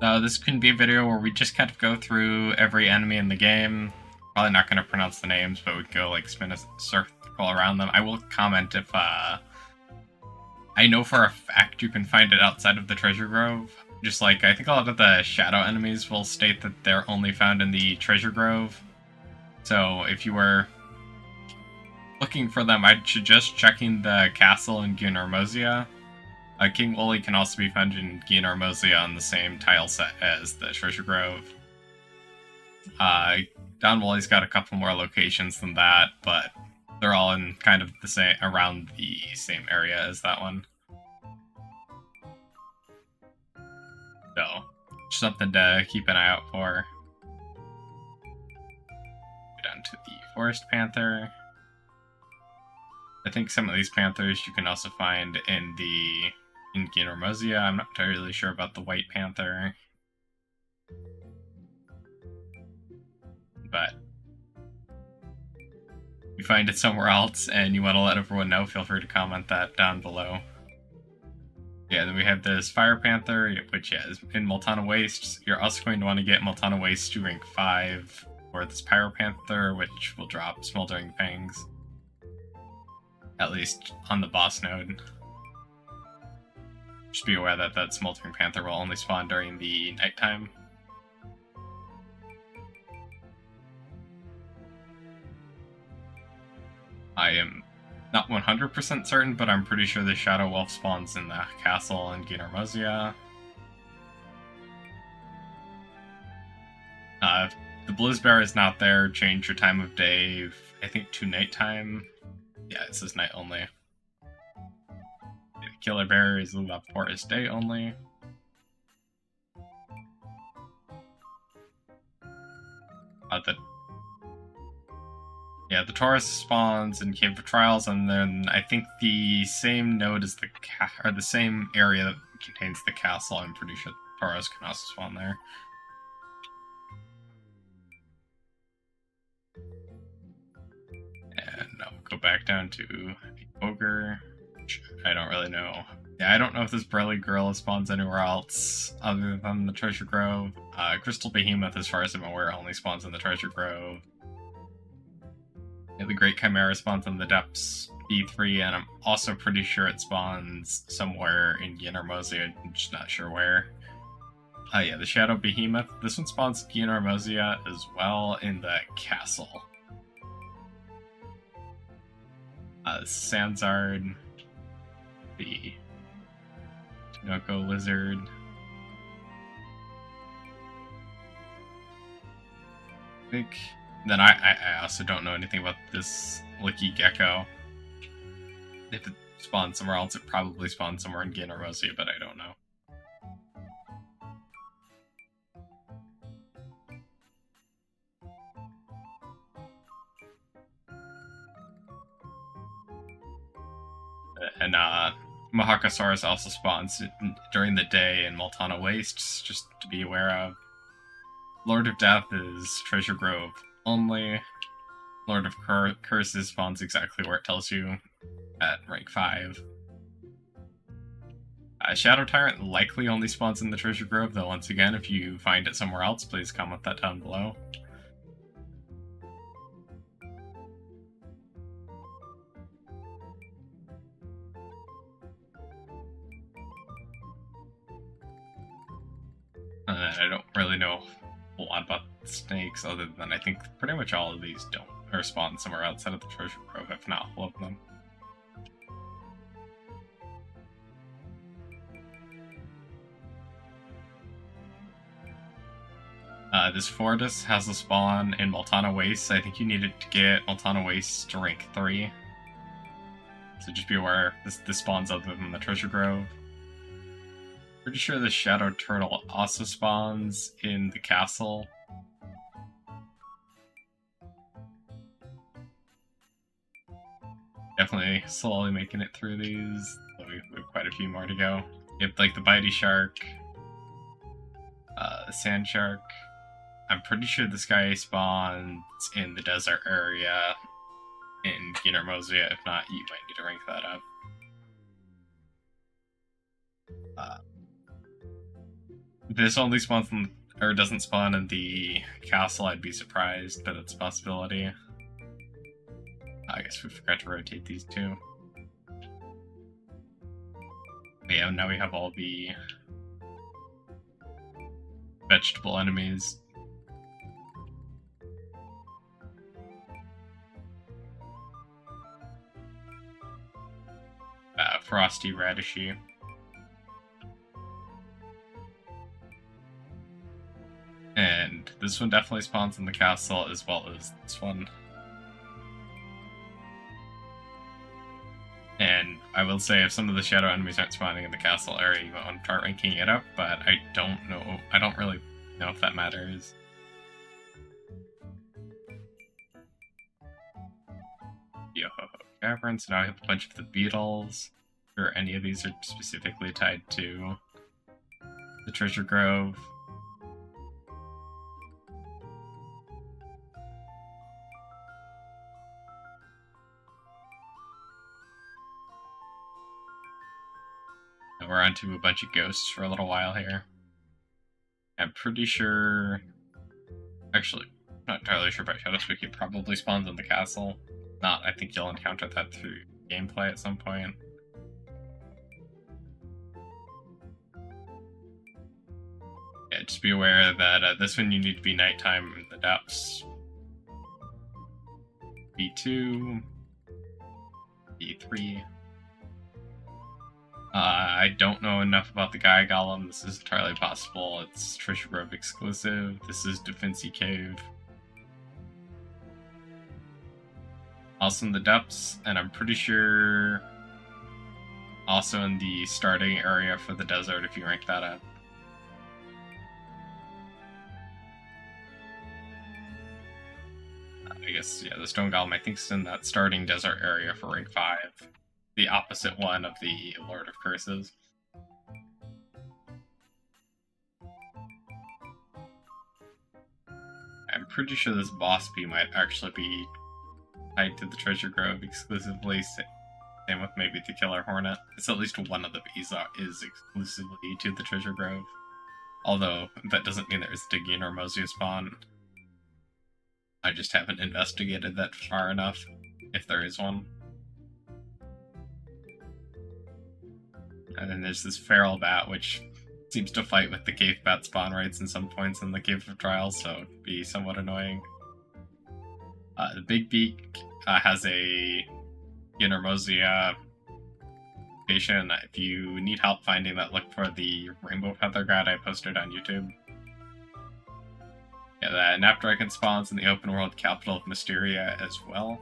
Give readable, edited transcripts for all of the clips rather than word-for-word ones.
So this can be a video where we just kind of go through every enemy in the game. Probably not going to pronounce the names, but we can go like spin a circle around them. I will comment if I know for a fact you can find it outside of the treasure grove. Just like, I think a lot of the shadow enemies will state that they're only found in the treasure grove. So if you were looking for them, I'd suggest checking the castle in Guinormosia. King Wooly can also be found in Guinormosia on the same tile set as the treasure grove. Don Wooly's got a couple more locations than that, but they're all in kind of the same, around the same area as that one. So, something to keep an eye out for. Go down to the Forest Panther. I think some of these panthers you can also find in Guinormosia. I'm not entirely sure about the White Panther. But if you find it somewhere else and you want to let everyone know, feel free to comment that down below. Yeah, then we have this Fire Panther, which is in Multana Wastes. You're also going to want to get Multana Wastes to rank 5 for this Pyro Panther, which will drop Smoldering Fangs. At least on the boss node. Just be aware that that Smoldering Panther will only spawn during the nighttime. I am not 100% certain, but I'm pretty sure the Shadow Wolf spawns in the castle in Guinormosia. If the Blizzbear is not there, change your time of day, I think, to nighttime. Yeah, it says night only. The Killer Bear is up for his day only. The Taurus spawns in Cave of Trials, and then I think the same node as the same area that contains the castle. I'm pretty sure the Taurus can also spawn there. And I'll go back down to the Ogre, which I don't really know. Yeah, I don't know if this Burly Gorilla spawns anywhere else other than the Treasure Grove. Crystal Behemoth, as far as I'm aware, only spawns in the Treasure Grove. The Great Chimera spawns in the Depths B3, and I'm also pretty sure it spawns somewhere in Guinormosia, I'm just not sure where. Yeah, the Shadow Behemoth. This one spawns in Guinormosia as well in the castle. Sanzard, the Tinoco Lizard. I think. Then I also don't know anything about this Licky Gecko. If it spawns somewhere else, it probably spawns somewhere in Guinormosia, but I don't know. And Mahakasaurus also spawns during the day in Multana Wastes, just to be aware of. Lord of Death is Treasure Grove only. Lord of Curses spawns exactly where it tells you, at rank 5. Shadow Tyrant likely only spawns in the Treasure Grove, though once again, if you find it somewhere else, please comment that down below. I don't really know a lot about snakes, other than I think pretty much all of these don't, or spawn somewhere outside of the Treasure Grove, if not all of them. This Fortis has a spawn in Multana Wastes. I think you needed to get Multana Wastes to rank 3. So just be aware, this spawns other than the Treasure Grove. Pretty sure the Shadow Turtle also spawns in the castle. Definitely slowly making it through these. We have quite a few more to go. You have like the Bitey Shark, the Sand Shark. I'm pretty sure this guy spawns in the desert area in Guinormosia. If not, you might need to rank that up. this only spawns in, or doesn't spawn in the castle, I'd be surprised, but it's a possibility. I guess we forgot to rotate these two. But yeah, now we have all the vegetable enemies. Frosty Radishy. And this one definitely spawns in the castle as well as this one. And I will say, if some of the shadow enemies aren't spawning in the castle area, you might want to start ranking it up, but I don't know. I don't really know if that matters. Yo-ho-ho Caverns. Now I have a bunch of the Beetles. Or any of these are specifically tied to the Treasure Grove. And we're onto a bunch of ghosts for a little while here. I'm pretty sure... Actually, not entirely sure, but Shadow Spooky probably spawns in the castle. Not, I think you'll encounter that through gameplay at some point. Yeah, just be aware that this one you need to be nighttime in the depths. B2, B3. I don't know enough about the Gaia Golem. This is entirely possible. It's Treasure Grove exclusive. This is Defensi Cave. Also in the depths, and I'm pretty sure also in the starting area for the desert if you rank that up. I guess, yeah, the Stone Golem I think is in that starting desert area for rank 5. The opposite one of the Lord of Curses. I'm pretty sure this boss bee might actually be tied to the Treasure Grove exclusively. Same with maybe the Killer Hornet. It's at least one of the bees is exclusively to the Treasure Grove. Although, that doesn't mean there's Diggy or Mosio spawn. I just haven't investigated that far enough, if there is one. And then there's this feral bat, which seems to fight with the cave bat spawn rates in some points in the Cave of Trials, so it'd be somewhat annoying. The Big Beak has a Ginormosia location. If you need help finding that, look for the Rainbow Feather guide I posted on YouTube. Yeah, the Napdragon spawns in the open world capital of Mysteria as well.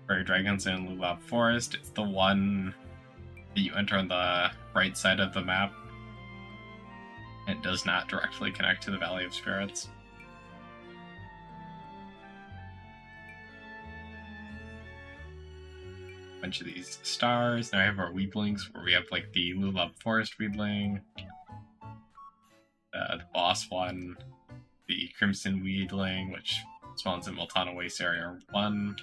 Fairy Dragons in Lulab Forest. It's the one that you enter on the right side of the map. It does not directly connect to the Valley of Spirits. Bunch of these stars. Now I have our Weedlings, where we have like the Lulab Forest Weedling, the boss one, the Crimson Weedling, which spawns in Multana Waste Area 1.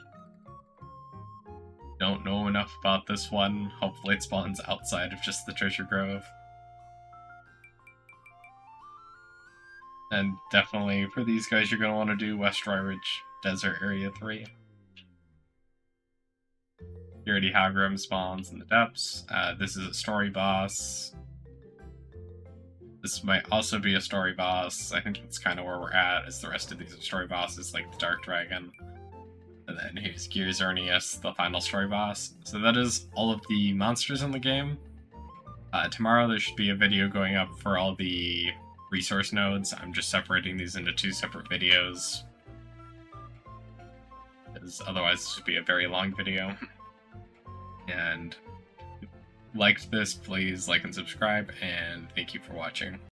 Don't know enough about this one. Hopefully it spawns outside of just the Treasure Grove. And definitely for these guys you're going to want to do West Roy Ridge Desert Area 3. Purity Hagrim spawns in the depths. This is a story boss. This might also be a story boss. I think that's kind of where we're at, as the rest of these are story bosses, like the Dark Dragon. And then here's Gears Ernius, the final story boss. So that is all of the monsters in the game. Tomorrow there should be a video going up for all the resource nodes. I'm just separating these into 2 separate videos, because otherwise this would be a very long video. And if you liked this, please like and subscribe, and thank you for watching.